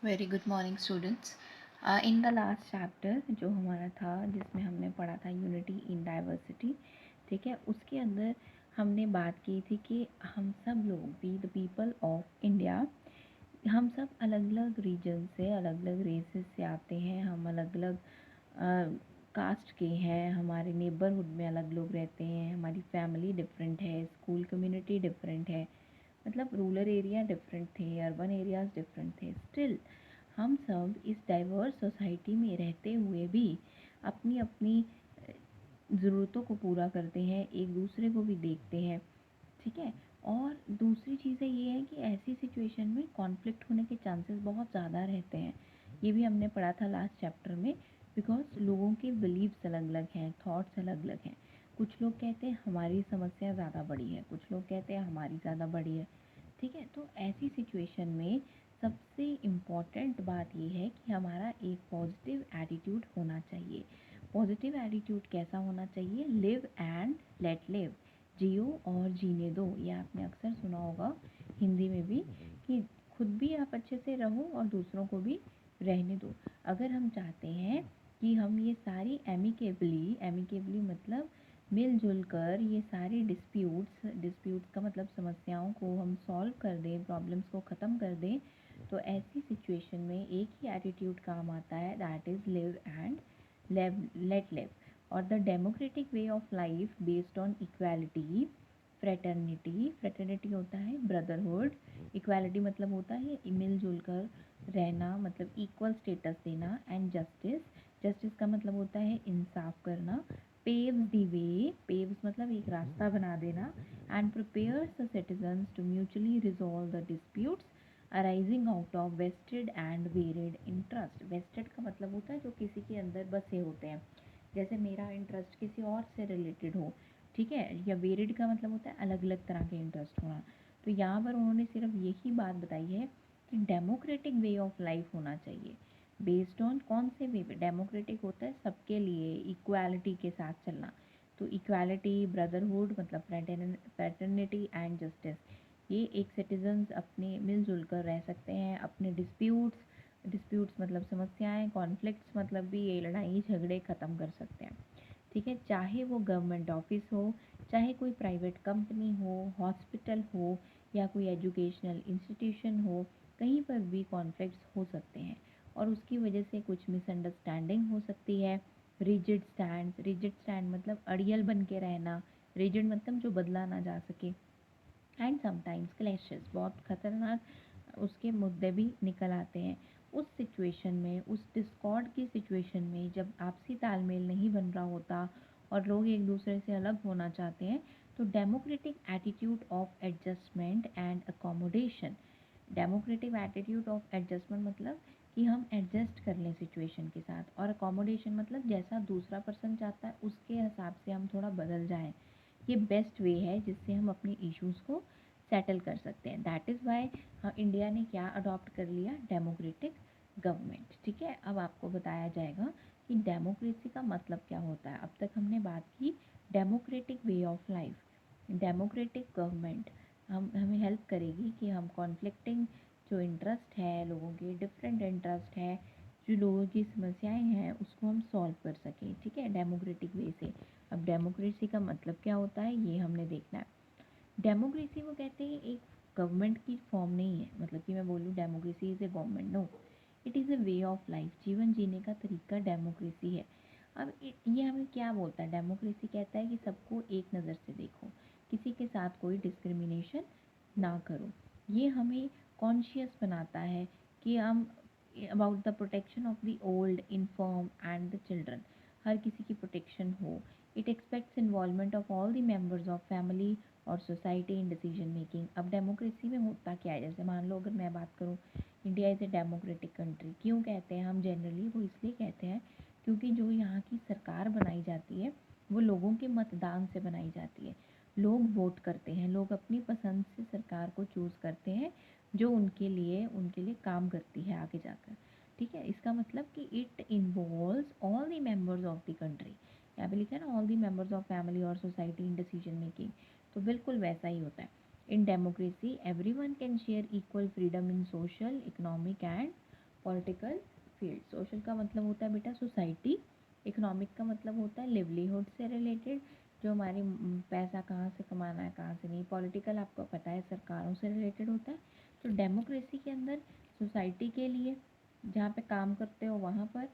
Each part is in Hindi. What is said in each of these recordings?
Very good morning students. In the last chapter जो हमारा था जिसमें हमने पढ़ा था यूनिटी इन डाइवर्सिटी, ठीक है, उसके अंदर हमने बात की थी कि हम सब लोग we the people of India, हम सब अलग अलग रीजन से अलग अलग रेसेस से आते हैं, हम अलग अलग कास्ट के हैं, हमारे नेबरहुड में अलग लोग रहते हैं, हमारी फैमिली डिफरेंट है, स्कूल कम्युनिटी डिफरेंट है, मतलब रूरल एरिया डिफरेंट थे, अर्बन एरियाज डिफरेंट थे। स्टिल हम सब इस डाइवर्स सोसाइटी में रहते हुए भी अपनी अपनी ज़रूरतों को पूरा करते हैं, एक दूसरे को भी देखते हैं, ठीक है। और दूसरी चीज़ें ये है कि ऐसी सिचुएशन में कॉन्फ्लिक्ट होने के चांसेस बहुत ज़्यादा रहते हैं। ये भी हमने पढ़ा था लास्ट चैप्टर में, बिकॉज लोगों के बिलीव्स अलग अलग हैं, थॉट्स अलग अलग हैं। कुछ लोग कहते हैं हमारी समस्या ज़्यादा बड़ी है, कुछ लोग कहते हैं हमारी ज़्यादा बड़ी है, ठीक है। तो ऐसी सिचुएशन में सबसे इम्पॉर्टेंट बात ये है कि हमारा एक पॉजिटिव एटीट्यूड होना चाहिए। पॉजिटिव एटीट्यूड कैसा होना चाहिए? लिव एंड लेट लिव, जियो और जीने दो। ये आपने अक्सर सुना होगा हिंदी में भी, कि खुद भी आप अच्छे से रहो और दूसरों को भी रहने दो। अगर हम चाहते हैं कि हम ये सारी एमिकेबली मतलब मिलजुल कर ये सारी डिस्प्यूट्स का मतलब समस्याओं को हम सॉल्व कर दें, प्रॉब्लम्स को ख़त्म कर दें, तो ऐसी सिचुएशन में एक ही एटीट्यूड काम आता है, that is live and let live. और the democratic way of life based on equality, fraternity होता है ब्रदरहुड, इक्वालिटी मतलब होता है मिलजुल कर रहना, मतलब इक्वल स्टेटस देना, एंड जस्टिस का मतलब होता है इंसाफ करना, पेव्स द वे, पेव्स मतलब एक रास्ता बना देना, and prepares the citizens to mutually resolve the disputes arising out of vested and varied interest. Vested का मतलब होता है जो किसी के अंदर बसे होते हैं, जैसे मेरा इंटरेस्ट किसी और से रिलेटेड हो, ठीक है। या वेरिड का मतलब होता है अलग अलग तरह के इंटरेस्ट होना। तो यहाँ पर उन्होंने सिर्फ यही बात बताई है कि डेमोक्रेटिक वे ऑफ लाइफ होना चाहिए। बेस्ड ऑन कौन से वे पे? डेमोक्रेटिक होता है सबके लिए इक्वालिटी के साथ चलना। तो इक्वालिटी, ब्रदरहुड मतलब फ्रेटर्निटी एंड जस्टिस, ये एक सिटीजन्स अपने मिलजुल कर रह सकते हैं। अपने डिस्प्यूट्स मतलब समस्याएं, कॉन्फ्लिक्ट्स मतलब भी ये लड़ाई झगड़े ख़त्म कर सकते हैं, ठीक है। चाहे वो गवर्नमेंट ऑफिस हो, चाहे कोई प्राइवेट कंपनी हो, हॉस्पिटल हो, या कोई एजुकेशनल इंस्टीट्यूशन हो, कहीं पर भी कॉन्फ्लिक्ट्स हो सकते हैं और उसकी वजह से कुछ मिसअंडरस्टैंडिंग हो सकती है। रिजिड स्टैंड मतलब अड़ियल बन के रहना, रिजिड मतलब जो बदला ना जा सके, एंड समटाइम्स क्लैशेस, बहुत खतरनाक उसके मुद्दे भी निकल आते हैं। उस सिचुएशन में, उस डिस्कॉर्ड की सिचुएशन में जब आपसी तालमेल नहीं बन रहा होता और लोग एक दूसरे से अलग होना चाहते हैं, तो democratic attitude of adjustment and accommodation, democratic attitude of adjustment मतलब कि हम एडजस्ट कर लें सिचुएशन के साथ, और अकोमोडेशन मतलब जैसा दूसरा पर्सन चाहता है उसके हिसाब से हम थोड़ा बदल जाएं। ये बेस्ट वे है जिससे हम अपने इश्यूज़ को सेटल कर सकते हैं। दैट इज़ वाई इंडिया ने क्या अडॉप्ट कर लिया? डेमोक्रेटिक गवर्नमेंट, ठीक है। अब आपको बताया जाएगा कि डेमोक्रेसी का मतलब क्या होता है। अब तक हमने बात की democratic way of life. Democratic government हमें हेल्प करेगी कि हम कॉन्फ्लिक्टिंग जो इंटरेस्ट है, लोगों के डिफरेंट इंटरेस्ट है, जो लोगों की समस्याएं हैं उसको हम सॉल्व कर सकें, ठीक है, डेमोक्रेटिक वे से। अब डेमोक्रेसी का मतलब क्या होता है ये हमने देखना है। डेमोक्रेसी वो कहते हैं एक गवर्नमेंट की फॉर्म नहीं है, मतलब कि मैं बोलूँ democracy is a government, no, it is a way of life, जीवन जीने का तरीका डेमोक्रेसी है। अब ये हमें क्या बोलता है? डेमोक्रेसी कहता है कि सबको एक नज़र से देखो, किसी के साथ कोई डिस्क्रिमिनेशन ना करो। ये हमें कॉन्शियस बनाता है कि हम about the protection of the old, infirm and the children, हर किसी की प्रोटेक्शन हो। It expects involvement of all the members of family और सोसाइटी इन डिसीजन मेकिंग। अब डेमोक्रेसी में होता क्या है? जैसे मान लो अगर मैं बात करूँ, India is a democratic country क्यों कहते हैं हम जनरली? वो इसलिए कहते हैं क्योंकि जो यहाँ की सरकार बनाई जाती है वो लोगों के मतदान से बनाई जाती है। लोग वोट करते हैं, लोग अपनी पसंद से सरकार को चूज़ करते हैं जो उनके लिए काम करती है आगे जाकर, ठीक है। इसका मतलब कि it involves all the members of the country, यहाँ पे लिखा है ना all the members of family और सोसाइटी इन डिसीजन मेकिंग, तो बिल्कुल वैसा ही होता है। In democracy everyone can share equal freedom in social, economic and political field. Social का मतलब होता है बेटा सोसाइटी, इकोनॉमिक का मतलब होता है लिवलीहुड से रिलेटेड, जो हमारी पैसा कहाँ से कमाना है कहाँ से नहीं। पॉलिटिकल आपको पता है सरकारों से रिलेटेड होता है। तो डेमोक्रेसी के अंदर सोसाइटी के लिए जहाँ पे काम करते हो वहाँ पर,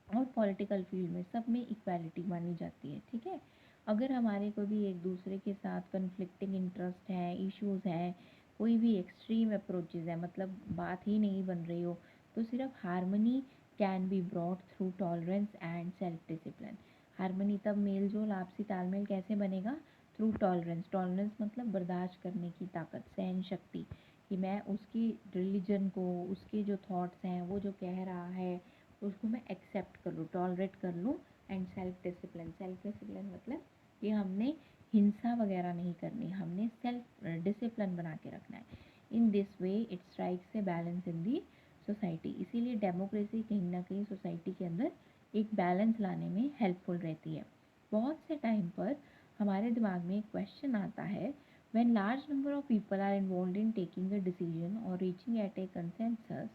और पॉलिटिकल फील्ड में, सब में इक्वालिटी मानी जाती है। ठीक है, अगर हमारे को भी एक दूसरे के साथ कन्फ्लिक्टिंग इंटरेस्ट है, इश्यूज हैं, कोई भी एक्सट्रीम अप्रोचेज है, मतलब बात ही नहीं बन रही हो, तो सिर्फ harmony can be brought through tolerance and self discipline. Harmony तब मेल जोल आपसी तालमेल कैसे बनेगा? Through tolerance. टॉलरेंस मतलब बर्दाश्त करने की ताकत, सहन शक्ति, कि मैं उसकी रिलीजन को, उसके जो थॉट्स हैं, वो जो कह रहा है उसको मैं एक्सेप्ट कर लूँ, टॉलरेट कर लूँ। And self discipline. Self discipline मतलब कि हमने हिंसा वगैरह नहीं करनी, हमने सेल्फ डिसिप्लिन बना के रखना है। In this way it strikes a balance in the society. इसीलिए डेमोक्रेसी कहीं ना कहीं सोसाइटी के अंदर एक बैलेंस लाने में हेल्पफुल रहती है। बहुत से टाइम पर हमारे दिमाग में एक क्वेश्चन आता है, when large number of people are involved in taking a decision or reaching at a consensus,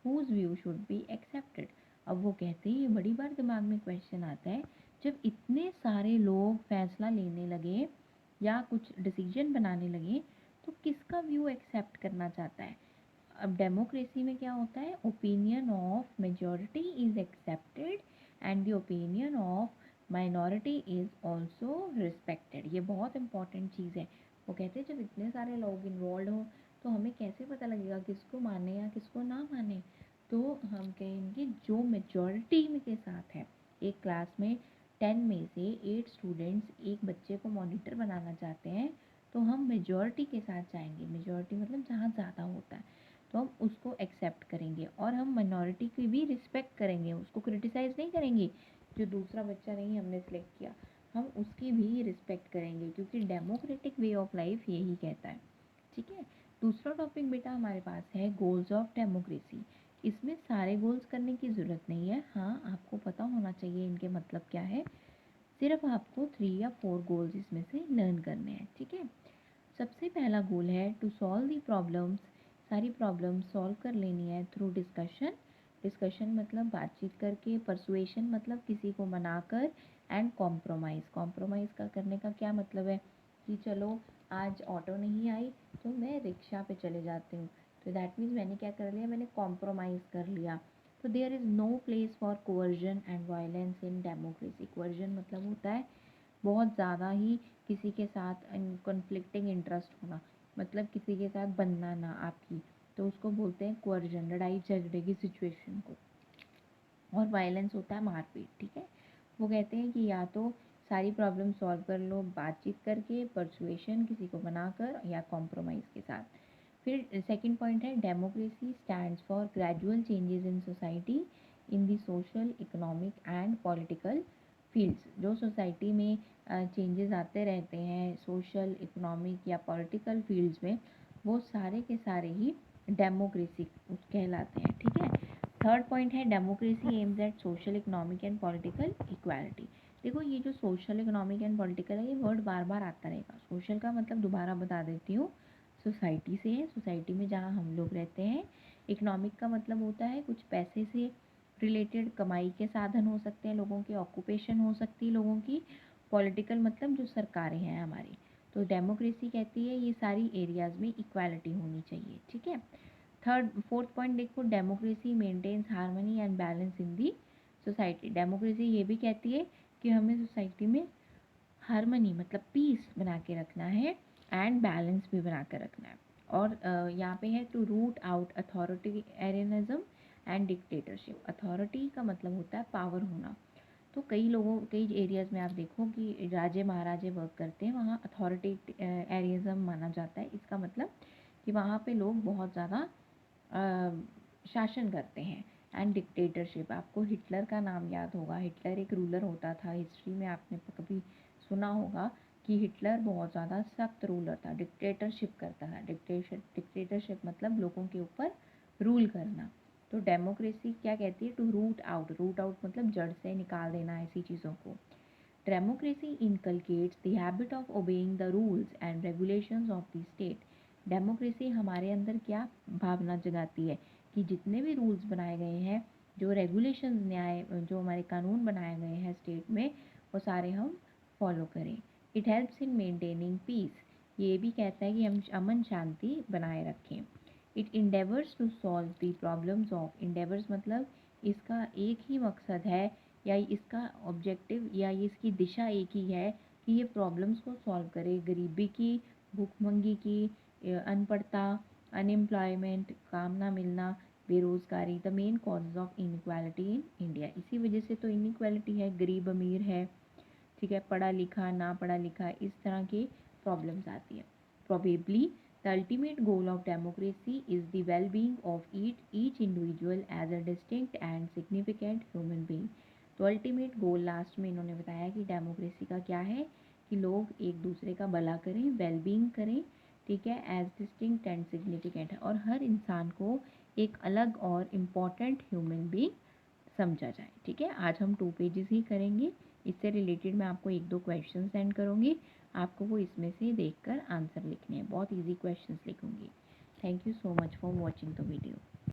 whose view should be accepted? अब वो कहते हैं, ये बड़ी बार दिमाग में क्वेश्चन आता है, जब इतने सारे लोग फैसला लेने लगे या कुछ डिसीजन बनाने लगे, तो किसका व्यू एक्सेप्ट करना चाहता है? अब डेमोक्रेसी में क्या होता है, opinion of majority is accepted and the opinion of minority is also respected. ये बहुत इंपॉर्टेंट चीज़ है। वो कहते हैं जब इतने सारे लोग इन्वॉल्व हों तो हमें कैसे पता लगेगा किसको माने या किसको ना माने? तो हम कहेंगे जो मेजॉरिटी के साथ है। एक क्लास में 10 में से 8 स्टूडेंट्स एक बच्चे को मॉनिटर बनाना चाहते हैं, तो हम मेजॉरिटी के साथ जाएंगे। मेजॉरिटी मतलब जहाँ ज़्यादा होता है, तो हम उसको एक्सेप्ट करेंगे और हम माइनॉरिटी की भी रिस्पेक्ट करेंगे, उसको क्रिटिसाइज़ नहीं करेंगे। जो दूसरा बच्चा नहीं हमने सेलेक्ट किया, हम उसकी भी रिस्पेक्ट करेंगे, क्योंकि डेमोक्रेटिक वे ऑफ लाइफ यही कहता है। ठीक है, दूसरा टॉपिक बेटा हमारे पास है गोल्स ऑफ डेमोक्रेसी। इसमें सारे गोल्स करने की ज़रूरत नहीं है, हाँ आपको पता होना चाहिए इनके मतलब क्या है। सिर्फ आपको 3 या 4 गोल्स इसमें से लर्न करने हैं। ठीक है, सबसे पहला गोल है टू सॉल्व दी प्रॉब्लम्स। सारी प्रॉब्लम सॉल्व कर लेनी है थ्रू डिस्कशन। डिस्कशन मतलब बातचीत करके, परसुएशन मतलब किसी को मनाकर, एंड कॉम्प्रोमाइज़। कॉम्प्रोमाइज़ का करने का क्या मतलब है कि चलो आज ऑटो नहीं आई तो मैं रिक्शा पे चले जाती हूँ, तो दैट मीन्स मैंने क्या कर लिया, मैंने कॉम्प्रोमाइज़ कर लिया। तो there is no place for coercion and violence in democracy. Coercion मतलब होता है बहुत ज़्यादा ही किसी के साथ कॉन्फ्लिक्टिंग इंटरेस्ट होना, मतलब किसी के साथ बनना ना आपकी, तो उसको बोलते हैं कोअर्जन, लड़ाई झगड़े की सिचुएशन को। और वायलेंस होता है मारपीट। ठीक है, वो कहते हैं कि या तो सारी प्रॉब्लम सॉल्व कर लो बातचीत करके, परसुएशन किसी को बनाकर, या कॉम्प्रोमाइज़ के साथ। फिर सेकंड पॉइंट है democracy stands for gradual changes in society in the social, economic and political fields. जो सोसाइटी में चेंजेस आते रहते हैं सोशल, इकोनॉमिक या पॉलिटिकल फील्ड्स में, वो सारे के सारे ही डेमोक्रेसी कहलाते हैं। ठीक है, थर्ड पॉइंट है democracy aims at social, economic and political equality. देखो ये जो सोशल, इकोनॉमिक एंड पॉलिटिकल है, ये वर्ड बार बार आता रहेगा। सोशल का मतलब दोबारा बता देती हूँ, सोसाइटी से है, सोसाइटी में जहाँ हम लोग रहते हैं। इकोनॉमिक का मतलब होता है कुछ पैसे से रिलेटेड, कमाई के साधन हो सकते हैं लोगों के, ऑक्यूपेशन हो सकती है लोगों की। पॉलिटिकल मतलब जो सरकारें हैं हमारी। तो डेमोक्रेसी कहती है ये सारी एरियाज़ में इक्वालिटी होनी चाहिए। ठीक है, फोर्थ पॉइंट देखो, democracy maintains harmony and balance in the society. Democracy ये भी कहती है कि हमें सोसाइटी में हार्मनी मतलब पीस बना के रखना है, एंड बैलेंस भी बना कर रखना है। और यहाँ पे है to root out authoritarianism and dictatorship. Authority का मतलब होता है पावर होना। तो कई एरियाज़ में आप देखो कि राजे महाराजे वर्क करते हैं, वहाँ अथॉरिटेरियनिज्म माना जाता है। इसका मतलब कि वहाँ पे लोग बहुत ज़्यादा शासन करते हैं। एंड डिक्टेटरशिप, आपको हिटलर का नाम याद होगा, हिटलर एक रूलर होता था। हिस्ट्री में आपने कभी सुना होगा कि हिटलर बहुत ज़्यादा सख्त रूलर था, डिक्टेटरशिप करता था। डिक्टेटरशिप मतलब लोगों के ऊपर रूल करना। तो डेमोक्रेसी क्या कहती है, to root out. Root out मतलब जड़ से निकाल देना ऐसी चीज़ों को। Democracy inculcates the habit of obeying the rules and regulations of the state. Democracy हमारे अंदर क्या भावना जगाती है कि कि जितने भी रूल्स बनाए गए हैं, जो रेगुलेशंस न्याय जो हमारे कानून बनाए गए हैं स्टेट में, वो सारे हम फॉलो करें। It helps in maintaining peace, ये भी कहता है कि हम अमन शांति बनाए रखें। It endeavours to solve the problems of, endeavours मतलब इसका एक ही मकसद है या इसका ऑब्जेक्टिव या इसकी दिशा एक ही है कि ये प्रॉब्लम्स को सॉल्व करे, गरीबी की, भूखमंगी की, अनपढ़ता, अनएम्प्लॉयमेंट, काम ना मिलना, बेरोज़गारी, the main causes of inequality in India. इसी वजह से तो इनक्वालिटी है, गरीब अमीर है, ठीक है, पढ़ा लिखा ना पढ़ा लिखा, इस तरह की प्रॉब्लम्स आती है। Probably the ultimate goal of democracy is the well being of each individual as a distinct and significant human being. तो अल्टीमेट गोल लास्ट में इन्होंने बताया कि डेमोक्रेसी का क्या है कि लोग एक दूसरे का भला करें, वेल बीइंग करें, ठीक है, एज डिस्टिंक्ट एंड सिग्निफिकेंट है, और हर इंसान को एक अलग और इम्पॉर्टेंट ह्यूमन बीइंग समझा जाए। ठीक है, आज हम 2 पेजेस ही करेंगे। इससे रिलेटेड मैं आपको 1-2 क्वेश्चन सेंड करूँगी, आपको वो इसमें से देखकर आंसर लिखने हैं। बहुत ईजी क्वेश्चंस लिखूँगी। Thank you so much for watching the video.